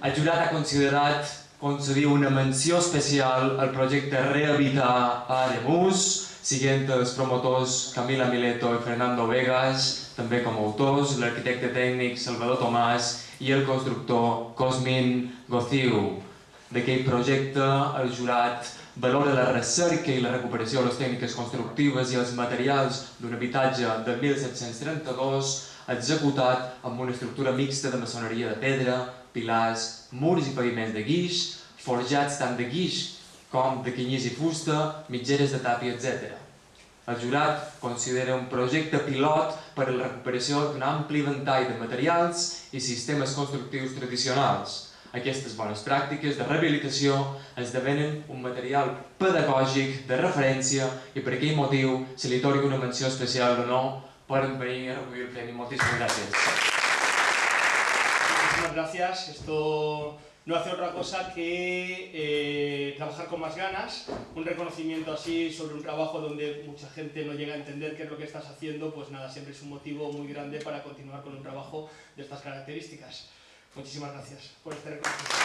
El jurat ha considerat concedir una menció especial al projecte Rehabitar a Ademús, siguent els promotors Camila Mileto i Fernando Vegas, també com a autors, l'arquitecte tècnic Salvador Tomàs i el constructor Cosmin Gociu. D'aquell projecte, el jurat valora la recerca i la recuperació de les tècniques constructives i els materials d'un habitatge de 1732 executat amb una estructura mixta de maçoneria de pedra, pilars, murs i paviments de guix, forjats tant de guix com de canyís i fusta, mitgeres de tàpia, etc. El jurat considera un projecte pilot per a la recuperació d'un ampli ventall de materials i sistemes constructius tradicionals. Aquestes bones pràctiques de rehabilitació esdevenen un material pedagògic de referència i per aquell motiu se li atorga una menció especial d'honor per venir a recollir el premi. Moltíssimes gràcies. Muchísimas gracias. Esto no hace otra cosa que trabajar con más ganas. Un reconocimiento así sobre un trabajo donde mucha gente no llega a entender qué es lo que estás haciendo, pues nada, siempre es un motivo muy grande para continuar con un trabajo de estas características. Muchísimas gracias por este reconocimiento.